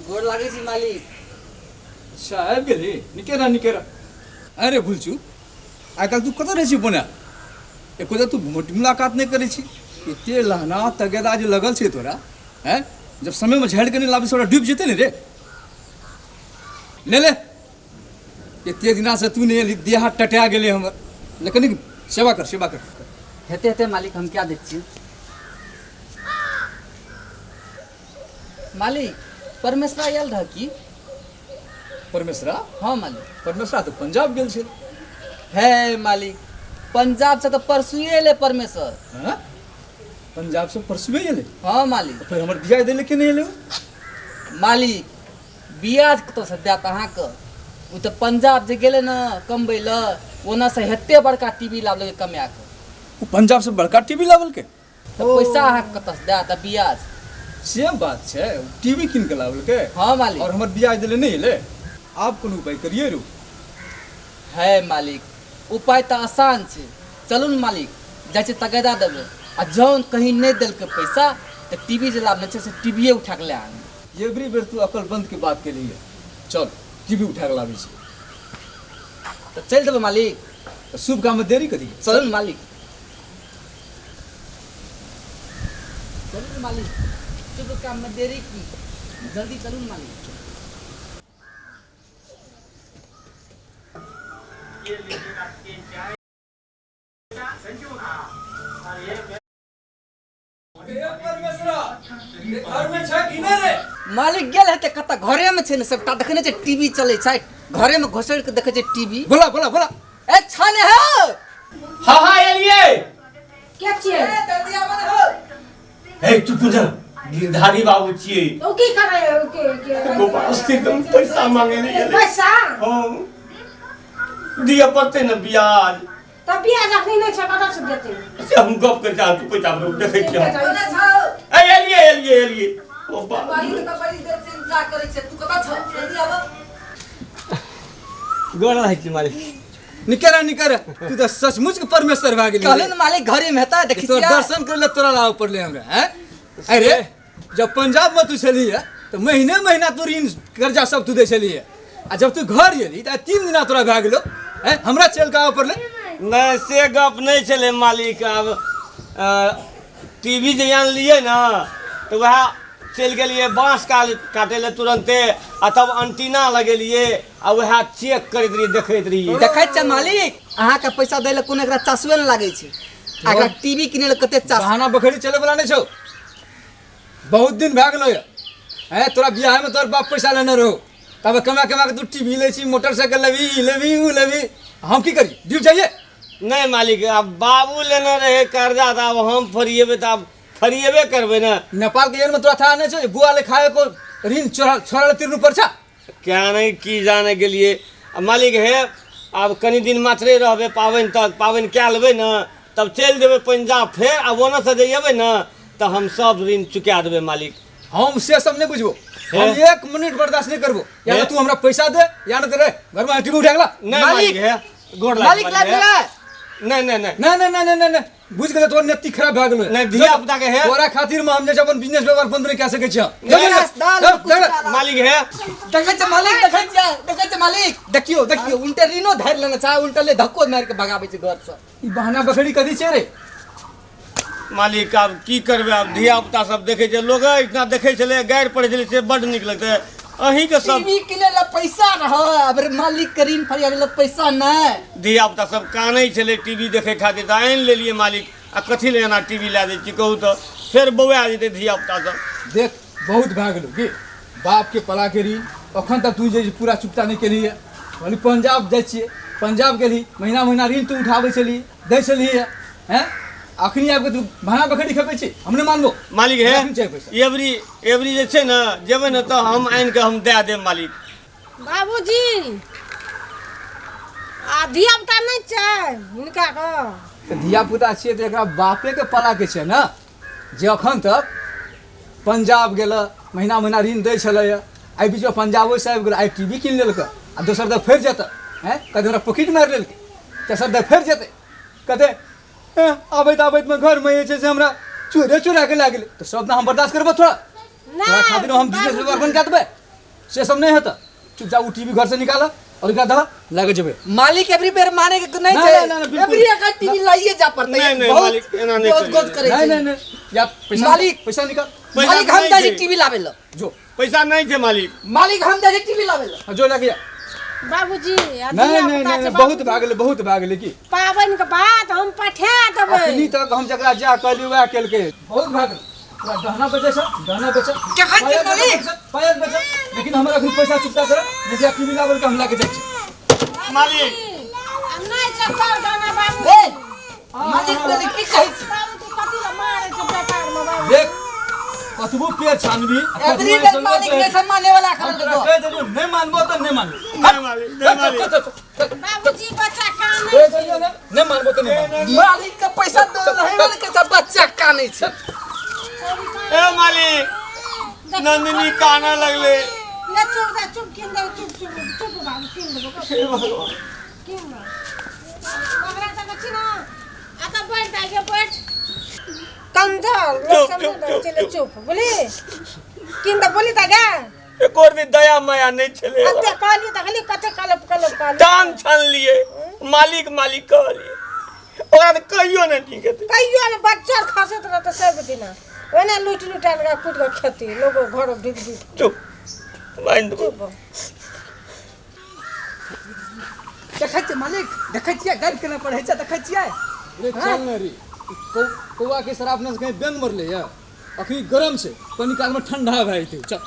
गोड़ लागे छी मालिक। अच्छा आबि गेली निकेरा अरे भूलचू आइ काल्हि तू कतऽ रहै छी पुणे एको तू मुलाकात नहीं करै छी एते लहना तगेदा जे लगल छै तोरा हैं जब समय में झाड़ के नहीं लाबी थोड़ा डूब जेते ने रे ले एते दिना से तू नहीं देह हाथ टटा गेले हमर लेकिन सेवा कर हेते मालिक हम क्या देखिए मालिक परमेश्वरा आयल रह की परमेश्वरा हाँ मालिक परमेश्वरा तो पंजाब गेल छै है मालिक पंजाब से तो परसुए ले परमेश्वर हैं पंजाब से परसुए गेले हाँ मालिक फिर हमर बियाह देले के नहीं एले मालिक बियाज तो सद्या कहाँ का वो तो पंजाब जे गेले ना कमबै ल ओना से हेते बड़का टीवी लावल कमाया के वो पंजाब से बड़का टीवी लावल के तो पैसा अहाँ कतऽ से दे त बियाज सेम बात छै टीवी किन के लावल के हाँ मालिक और हमर बियाह देले नहीं एले आप कोनो उपाय करिए रू है मालिक उपाय तो आसान छै चलू न मालिक जाइ छै तगेदा देबै आ जौन कहीं नहीं देल के पैसा तो टीवी जे लावले छै से टीवीए उठा के ले आन एवरी बेर तू अकल बंद के बात के लिए चल टीवी उठा के लावी छी तो चल देबै मालिक तो शुभ काम में देरी करी चलू न मालिक चलू न मालिक शुभ काम में देरी की जल्दी चलू न मालिक मालिक गेल हेते कत घरे में छै ने सबटा देखने छै टीवी चलै छै घरे में घोसड़ के देखे छै टीवी बोला ए छाने है हाँ एलिए क्या छियै ए जल्दी आवन हो हे चुप जा गिरधारी बाबू छिए ओ की करे के गोपाल से एकदम पैसा मांगे नहीं एले पैसा हां दिया पड़ते न ब्याज तब बियाज अखनी नहीं छै कतऽ से देते से हम गप कर जा तू पैसा देखे छिए कोना छ ए एलिए ओ बा बड़ी त बड़ी देर से इंतजार करै छै तू कतऽ छ जल्दी आव गोड़ा है कि मालिक निकेरा तू तो सचमुच के परमेश्वर भाग गेली कहले न मालिक घरे में हेता देखि तो दर्शन कर ले तोरा लाव पड़ले हमरा हैं अरे जब पंजाब में तू चली है तो महीना तू ऋण कर्जा सब तू दे चली है आ जब तू घर गेली त 3 दिना तोरा भाग गेलो हैं हमरा चल के आव पड़ले नहीं से गप नहीं चले मालिक अब टीवी जे आन लिए ना तो वह चल गेलिए बांस काटे ले तुरंते आ तब अंटीना लगेलिए आ वह चेक करैत रहिए देखैत रहिए देखै छ मालिक अहाँ के पैसा दै ले कोन एकरा चासुए न लागे छै अगर टीवी किने ले कते चास बहाना बखड़ी चले वाला नहीं छौ बहुत दिन भाग गेलो हैं तोरा बियाह में तोर बाप पैसा लेने रहो तब कमा के तू टीवी ले छी मोटरसाइकिल लेवी हम की करी ड्यूब जाइए नहीं मालिक अब बाबू लेना रहे कर्जा था अब हम फरिएबे तो अब फरिएबे करबे ना नेपाल के में तोरा था नहीं छो बुआ ले खाए को ऋण छोड़ा तीर पर छा क्या नहीं की जाने के लिए अब मालिक है अब कनी दिन मात्रे रहबे पावन तक पावन क्या लेबे ना तब चल देबे पंजाब फिर अब ओना से जइबे ना तो हम सब ऋण चुका देबे मालिक हम से सब नहीं बुझबो हम 1 मिनट बर्दाश्त नहीं करबो या तो तू हमरा पैसा दे या न तेरे घर में टीवी उठा गेला नहीं मालिक है गोड़ मालिक ला दे नहीं बुझ गेले तोर नेती खराब भ गेलो नहीं धिया पुता के है तोरा खातिर में हम जे अपन बिजनेस व्यापार बंद नहीं कय सकै छी मालिक है देखै छ मालिक देखियो उल्टे ऋणो धैर लेना चाहे उल्टे ले धक्को मार के भगाबै छै घर से ई बहाना बखड़ी कथी छै रे मालिक अब की करबे अब धिया पुता सब देखे छै लोग इतना देखे छले गायर पड़े छले से बड निक लगते अही के सब टीवी किने ला पैसा रह अब मालिक के ऋण फरियाबे ला पैसा नहीं धिया पुता सब कानै छले टीवी देखे खातिर त आइन लेलिए मालिक आ कथी लेना टीवी ला दे छी कहू तो फिर बौआ जेते धिया पुता सब देख बहुत भाग गेलो गे बाप के पला के ऋण अखन तक तू जे पूरा चुकता नहीं केली है वाली पंजाब जाय छिए पंजाब गेली महीना ऋण तू उठाबै छली दै छली हैं अखनी आब के तू भाना बखड़ी खेपै छी हमने मानबो मालिक है एवरी जे छै ना जेबे ना तो हम आइन के हम दे देब मालिक बाबूजी आ धिया पुता नहीं छै हुनका को धिया पुता छिए त एकरा बापे के पला के छै ना जे अखन तक पंजाब गेल महीना ऋण दै छलै आई बीच में पंजाबो से आबि गेल आई टीवी किन लेलक आ दोसर दे फेर जेतै हैं कदे हमरा पॉकेट मार लेलकै तेसर दे फेर जेतै कदे आबैत में घर में जे से हमरा चोरा के लाग गेलै तो सब ना हम बर्दाश्त करबो थोड़ा खातिर हम बिजनेस व्यापार बंद कर देबै से सब नहीं होता। चुपचाप वो टीवी घर से निकाला और क्या दवा लागे जबे। मालिक एवरी बेर माने के नहीं ना, छै। ना, ना, बिल्कुल। एवरी एक टीवी लाइए जा पड़ते नहीं, है। नहीं, बहुत मालिक, एना नहीं बहुत करिए। गोद करे नहीं छै। नहीं नहीं या पैसा मालिक- पैसा निकाल। पैसा मालिक हम नहीं जाए छै। टीवी लावे लो। जो पैसा नहीं थे मालिक। मालिक हम जाए टीवी लावे लो। जो लगे। बाबूजी नहीं नहीं नहीं बहुत भाग गेले की। पाबनि के बाद हम पठा देबै। अखनी तक हम जकरा जा कहली वह केलके बहुत भाग गेल। पूरा गहना बेचे छ, गहना बेचे। क्या खाते पायल मालिक? बेचे, पायल बेचे। लेकिन हमरा अखनी पैसा चुकता करे जैसे टीवी लावल के हम लाके जाय छी। मालिक नहीं छै कर गाना बाबू। ए मालिक बोले की कहै छै? बाबूजी कथी ला मारै छै बेकार में बाबू। देख कतबो पेड़ छानबी एवरी बेर मालिक नहीं छै माने वाला कर दे दो। कह देबो नहीं मानबो तो नहीं मानबो। नहीं मालिक, नहीं मालिक। बाबूजी बच्चा काम कह देलियो ना नहीं मानबो तो नहीं मानबो। मालिक का पैसा दे रहे वाले के सब बच्चा कानै छै। ए मालिक नंदिनी काना लगले। ले चुप किन दे चुप बाबू किन दे किन दे। बगरा तक छी ना आता बैठ जाइए बैठ। कंजर लोग चुप, समझ चुप, चले चुप। चुप बोली किन दे बोली तागा। एक और भी दया माया नहीं चले। अते कहली त खाली कते कलप कहली। टांग छान लिए मालिक मालिक कहलिए ओकरा तो कहियो नहीं ठीक है। कहियो ने बच्चा खसत रहत सब दिन ओने लूट लुटान का कूट के खेती लोग घर ढिक ढिक चुप माइंड को चुप। देखै छै मालिक देखै छियै गाड़ी केना पढ़ै छै देखै छियै। रे चल न रे कौआ के शराब न से कहीं व्यंग मरले या अखनी गरम से कनी काल में ठंडा भए जेतै चल।